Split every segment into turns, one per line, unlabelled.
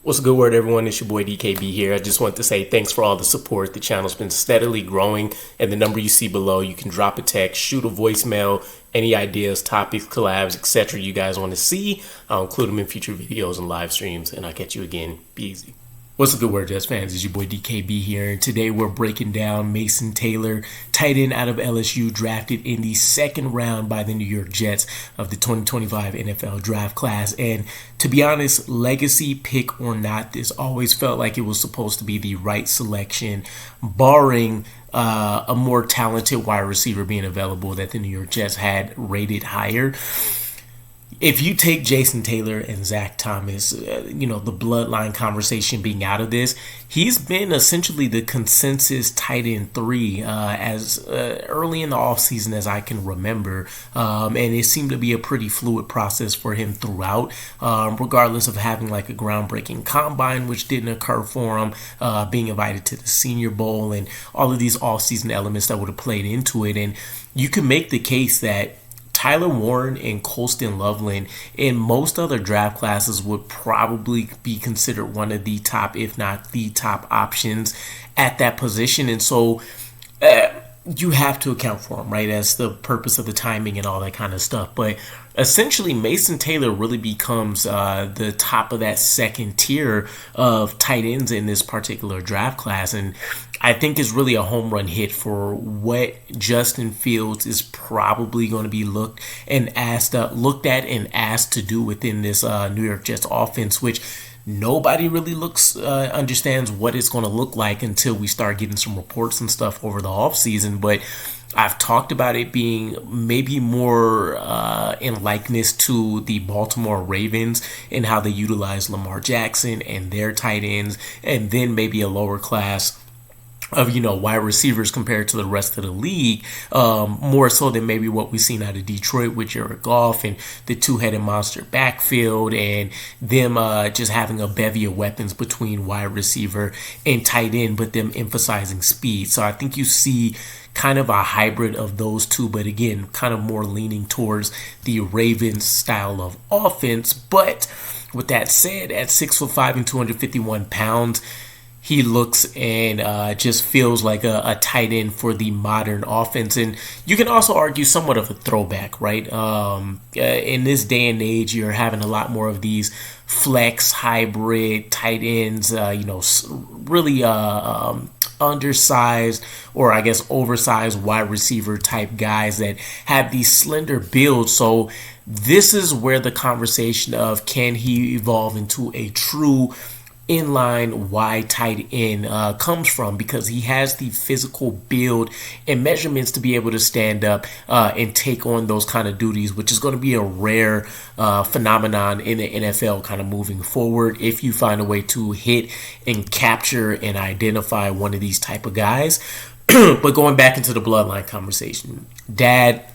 What's a good word, everyone? It's your boy DKB here. I just want to say thanks for all the support. The channel's been steadily growing, and the number you see below, you can drop a text, shoot a voicemail, any ideas, topics, collabs, etc. you guys want to see. I'll include them in future videos and live streams, and I'll catch you again. Be easy. What's a good word, Jets fans? It's your boy DKB here, and today we're breaking down Mason Taylor, tight end out of LSU, drafted in the second round by the New York Jets of the 2025 NFL draft class. And to be honest, legacy pick or not, this always felt like it was supposed to be the right selection, barring a more talented wide receiver being available that the New York Jets had rated higher. If you take Jason Taylor and Zach Thomas, the bloodline conversation being out of this, he's been essentially the consensus tight end 3 as early in the offseason as I can remember. And it seemed to be a pretty fluid process for him throughout, regardless of having like a groundbreaking combine, which didn't occur for him, being invited to the Senior Bowl and all of these offseason elements that would have played into it. And you can make the case that Tyler Warren and Colston Loveland in most other draft classes would probably be considered one of the top, if not the top options at that position. And so you have to account for them, right? As the purpose of the timing and all that kind of stuff. But essentially, Mason Taylor really becomes the top of that second tier of tight ends in this particular draft class. And I think it's really a home run hit for what Justin Fields is probably going to be looked at and asked to do within this New York Jets offense, which nobody really understands what it's going to look like until we start getting some reports and stuff over the offseason. But I've talked about it being maybe more in likeness to the Baltimore Ravens and how they utilize Lamar Jackson and their tight ends, and then maybe a lower class of wide receivers compared to the rest of the league, more so than maybe what we've seen out of Detroit with Jared Goff and the two-headed monster backfield, and them just having a bevy of weapons between wide receiver and tight end, but them emphasizing speed. So I think you see kind of a hybrid of those two, but again, kind of more leaning towards the Ravens style of offense. But with that said, at 6'5" and 251 pounds, he looks and just feels like a tight end for the modern offense. And you can also argue somewhat of a throwback, right? In this day and age, you're having a lot more of these flex hybrid tight ends, really undersized or I guess oversized wide receiver type guys that have these slender builds. So this is where the conversation of can he evolve into a true inline wide tight end comes from, because he has the physical build and measurements to be able to stand up and take on those kind of duties, which is going to be a rare phenomenon in the NFL kind of moving forward if you find a way to hit and capture and identify one of these type of guys. But going back into the bloodline conversation, Dad,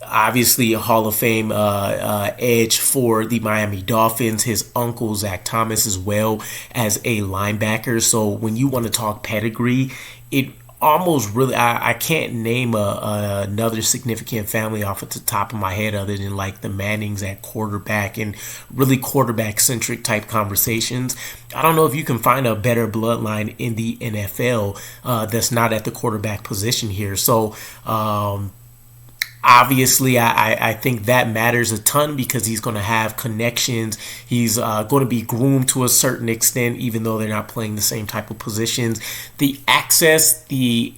obviously a Hall of Fame edge for the Miami Dolphins. His uncle, Zach Thomas, as well as a linebacker. So when you want to talk pedigree, it almost really, I can't name another significant family off at the top of my head other than like the Mannings at quarterback and really quarterback-centric type conversations. I don't know if you can find a better bloodline in the NFL that's not at the quarterback position here. So, obviously, I think that matters a ton because he's going to have connections. He's going to be groomed to a certain extent, even though they're not playing the same type of positions. The access, the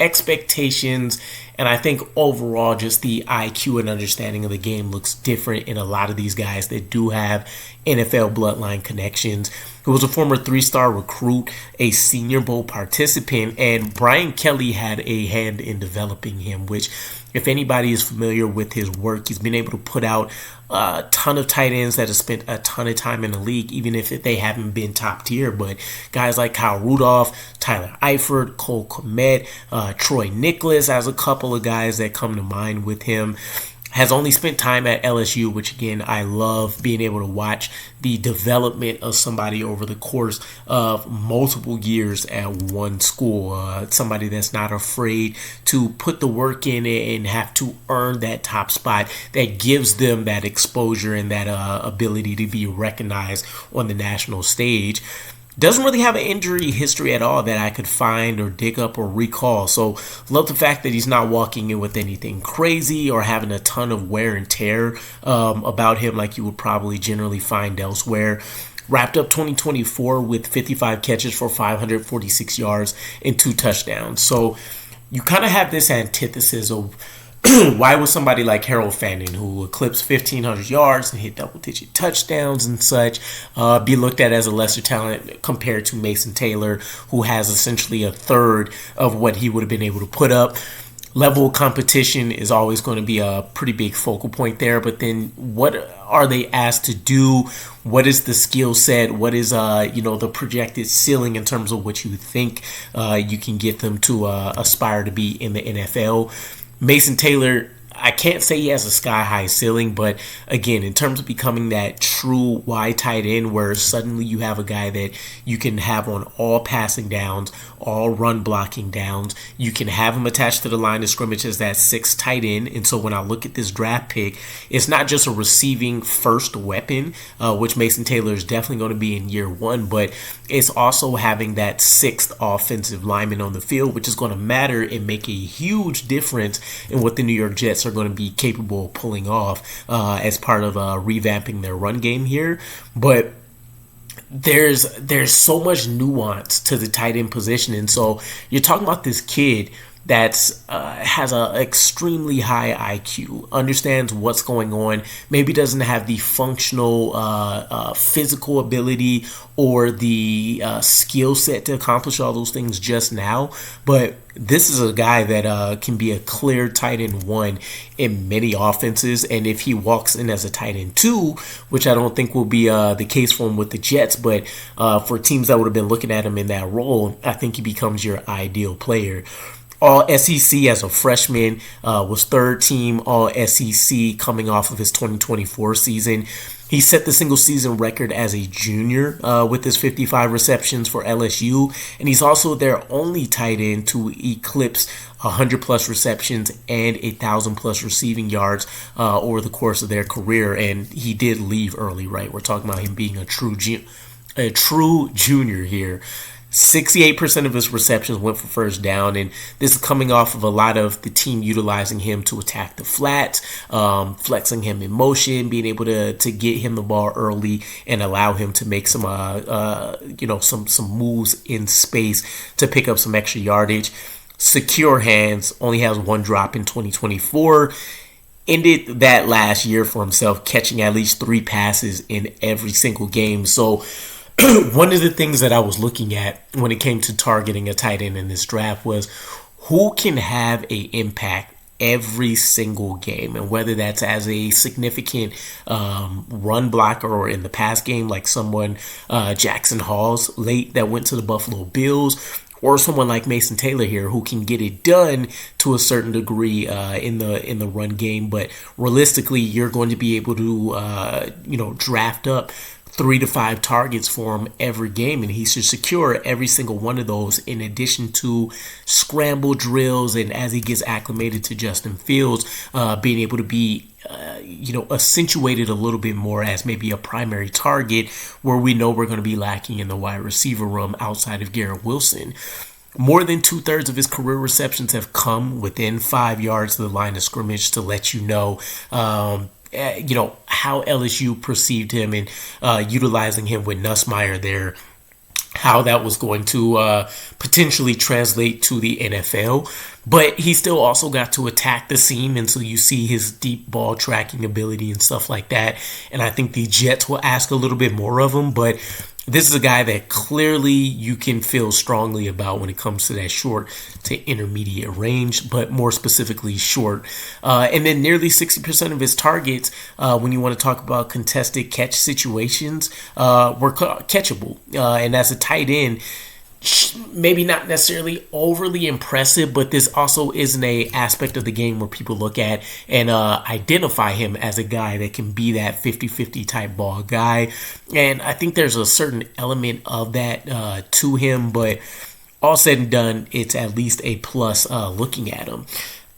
expectations, and I think overall just the IQ and understanding of the game looks different in a lot of these guys that do have NFL bloodline connections. He was a former 3-star recruit, a Senior Bowl participant, and Brian Kelly had a hand in developing him, which, if anybody is familiar with his work, he's been able to put out a ton of tight ends that have spent a ton of time in the league, even if they haven't been top tier. But guys like Kyle Rudolph, Tyler Eifert, Cole Kmet, Troy Nicholas, as a couple of guys that come to mind with him. has only spent time at LSU, which again, I love being able to watch the development of somebody over the course of multiple years at one school. Somebody that's not afraid to put the work in and have to earn that top spot that gives them that exposure and that ability to be recognized on the national stage. Doesn't really have an injury history at all that I could find or dig up or recall. So love the fact that he's not walking in with anything crazy or having a ton of wear and tear about him like you would probably generally find elsewhere. Wrapped up 2024 with 55 catches for 546 yards and 2 touchdowns. So you kind of have this antithesis of why would somebody like Harold Fanning, who eclipsed 1,500 yards and hit double-digit touchdowns and such, be looked at as a lesser talent compared to Mason Taylor, who has essentially a third of what he would have been able to put up? Level of competition is always going to be a pretty big focal point there, but then what are they asked to do? What is the skill set? What is the projected ceiling in terms of what you think you can get them to aspire to be in the NFL? Mason Taylor, I can't say he has a sky-high ceiling, but again, in terms of becoming that true wide tight end where suddenly you have a guy that you can have on all passing downs, all run blocking downs, you can have him attached to the line of scrimmage as that 6th tight end. And so when I look at this draft pick, it's not just a receiving first weapon, which Mason Taylor is definitely going to be in year 1, but it's also having that 6th offensive lineman on the field, which is going to matter and make a huge difference in what the New York Jets are going to be capable of pulling off as part of revamping their run game here. But there's so much nuance to the tight end position, and so you're talking about this kid that's has an extremely high IQ, understands what's going on, maybe doesn't have the functional physical ability or the skill set to accomplish all those things just now, but this is a guy that can be a clear tight end 1 in many offenses, and if he walks in as a tight end 2, which I don't think will be the case for him with the Jets, but for teams that would have been looking at him in that role, I think he becomes your ideal player. All SEC as a freshman, was 3rd team All SEC coming off of his 2024 season. He set the single season record as a junior with his 55 receptions for LSU, and he's also their only tight end to eclipse 100 plus receptions and 1,000 plus receiving yards over the course of their career. And he did leave early, right? We're talking about him being a true junior here. 68% of his receptions went for first down, and this is coming off of a lot of the team utilizing him to attack the flats, flexing him in motion, being able to get him the ball early and allow him to make some some moves in space to pick up some extra yardage. Secure hands, only has 1 drop in 2024. Ended that last year for himself, catching at least 3 passes in every single game. So one of the things that I was looking at when it came to targeting a tight end in this draft was who can have an impact every single game, and whether that's as a significant run blocker or in the pass game like someone Jackson Hall's late that went to the Buffalo Bills, or someone like Mason Taylor here who can get it done to a certain degree in the run game. But realistically, you're going to be able to draft up 3 to 5 targets for him every game, and he should secure every single one of those in addition to scramble drills, and as he gets acclimated to Justin Fields, being able to be accentuated a little bit more as maybe a primary target where we know we're going to be lacking in the wide receiver room outside of Garrett Wilson. More than 2/3 of his career receptions have come within 5 yards of the line of scrimmage, to let you know how LSU perceived him and utilizing him with Nussmeier there, how that was going to potentially translate to the NFL. But he still also got to attack the seam, and so you see his deep ball tracking ability and stuff like that. And I think the Jets will ask a little bit more of him, but this is a guy that clearly you can feel strongly about when it comes to that short to intermediate range, but more specifically short. And then nearly 60% of his targets, when you want to talk about contested catch situations, were catchable. And as a tight end, maybe not necessarily overly impressive, but this also isn't a aspect of the game where people look at and identify him as a guy that can be that 50-50 type ball guy. And I think there's a certain element of that to him, but all said and done, it's at least a plus looking at him.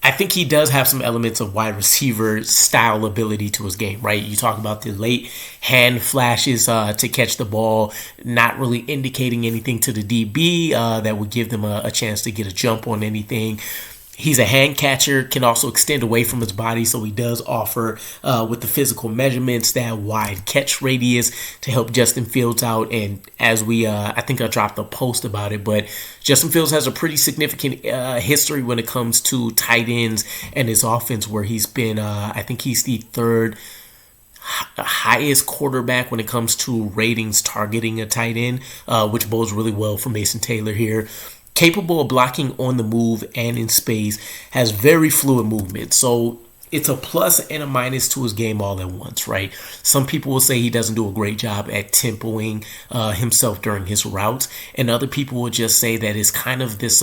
I think he does have some elements of wide receiver style ability to his game, right? You talk about the late hand flashes to catch the ball, not really indicating anything to the DB that would give them a chance to get a jump on anything. He's a hand catcher, can also extend away from his body, so he does offer, with the physical measurements, that wide catch radius to help Justin Fields out. And as I think I dropped a post about it, but Justin Fields has a pretty significant history when it comes to tight ends and his offense, where he's been, I think he's the third highest quarterback when it comes to ratings targeting a tight end, which bodes really well for Mason Taylor here. Capable of blocking on the move and in space, has very fluid movement. So it's a plus and a minus to his game all at once, right? Some people will say he doesn't do a great job at tempoing himself during his routes, and other people will just say that it's kind of this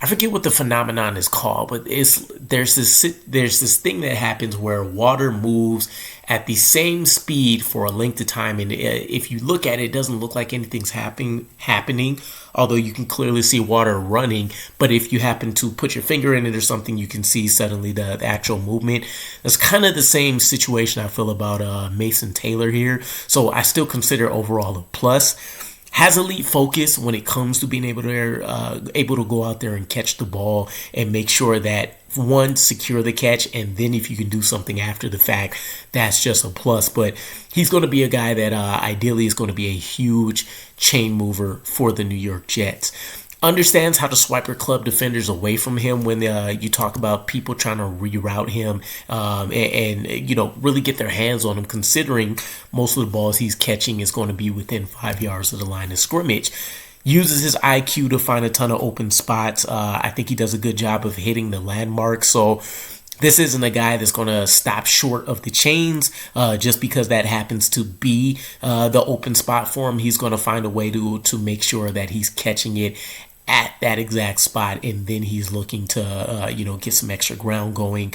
I forget what the phenomenon is called, but there's this thing that happens where water moves at the same speed for a length of time, and if you look at it, it doesn't look like anything's happening, although you can clearly see water running. But if you happen to put your finger in it or something, you can see suddenly the actual movement. That's kind of the same situation I feel about Mason Taylor here. So I still consider overall a plus. Has elite focus when it comes to being able to go out there and catch the ball and make sure that, one, secure the catch, and then if you can do something after the fact, that's just a plus. But he's going to be a guy that ideally is going to be a huge chain mover for the New York Jets. Understands how to swipe your club defenders away from him when you talk about people trying to reroute him and really get their hands on him, considering most of the balls he's catching is going to be within 5 yards of the line of scrimmage. Uses his IQ to find a ton of open spots. I think he does a good job of hitting the landmarks. So this isn't a guy that's going to stop short of the chains just because that happens to be the open spot for him. He's going to find a way to make sure that he's catching it at that exact spot, and then he's looking to get some extra ground going.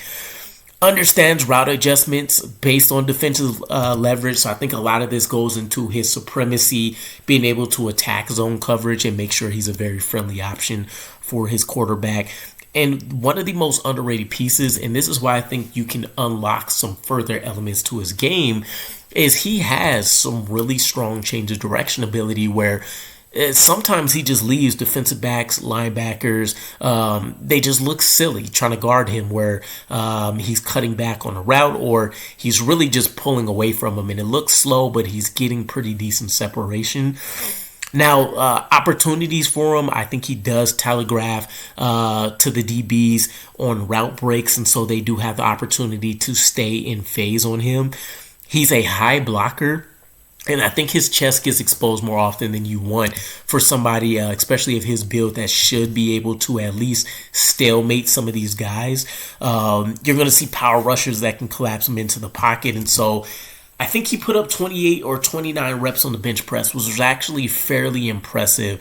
Understands route adjustments based on defensive leverage, so I think a lot of this goes into his supremacy, being able to attack zone coverage and make sure he's a very friendly option for his quarterback. And one of the most underrated pieces, and this is why I think you can unlock some further elements to his game, is he has some really strong change of direction ability where sometimes he just leaves defensive backs, linebackers, they just look silly trying to guard him, where he's cutting back on a route or he's really just pulling away from him, and it looks slow, but he's getting pretty decent separation. Now, opportunities for him, I think he does telegraph to the DBs on route breaks, and so they do have the opportunity to stay in phase on him. He's a high blocker, and I think his chest gets exposed more often than you want for somebody, especially of his build, that should be able to at least stalemate some of these guys. You're going to see power rushers that can collapse him into the pocket. And so I think he put up 28 or 29 reps on the bench press, which was actually fairly impressive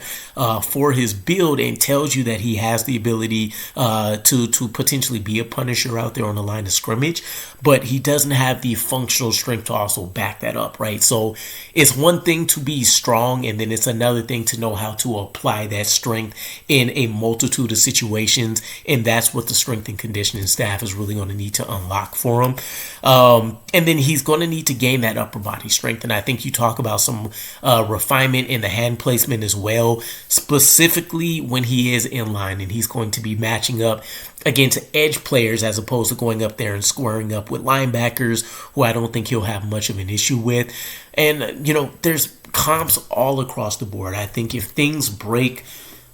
for his build, and tells you that he has the ability to potentially be a punisher out there on the line of scrimmage, but he doesn't have the functional strength to also back that up, right? So it's one thing to be strong, and then it's another thing to know how to apply that strength in a multitude of situations, and that's what the strength and conditioning staff is really going to need to unlock for him. And then he's going to need to gain that upper body strength, and I think you talk about some refinement in the hand placement as well, specifically when he is in line and he's going to be matching up against edge players as opposed to going up there and squaring up with linebackers, who I don't think he'll have much of an issue with. And there's comps all across the board. I think if things break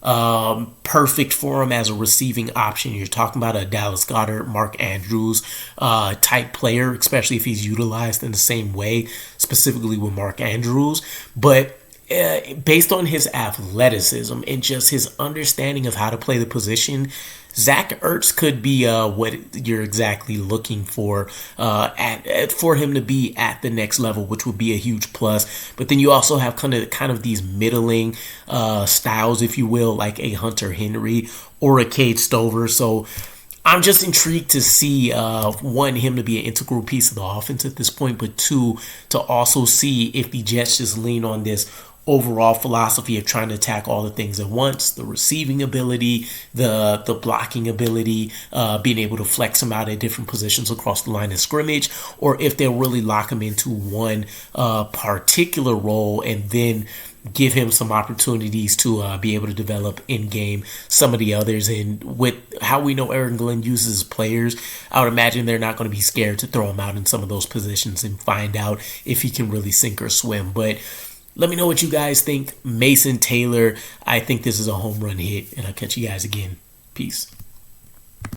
perfect for him as a receiving option, you're talking about a Dallas Goedert, Mark Andrews type player, especially if he's utilized in the same way, specifically with Mark Andrews. But based on his athleticism and just his understanding of how to play the position, Zach Ertz could be what you're exactly looking for for him to be at the next level, which would be a huge plus. But then you also have kind of these middling styles, if you will, like a Hunter Henry or a Cade Stover. So I'm just intrigued to see, one, him to be an integral piece of the offense at this point, but two, to also see if the Jets just lean on this overall philosophy of trying to attack all the things at once, the receiving ability, the blocking ability, being able to flex him out at different positions across the line of scrimmage, or if they'll really lock him into one particular role and then give him some opportunities to be able to develop in game some of the others. And with how we know Aaron Glenn uses players, I would imagine they're not going to be scared to throw him out in some of those positions and find out if he can really sink or swim. But let me know what you guys think. Mason Taylor, I think this is a home run hit, and I'll catch you guys again. Peace.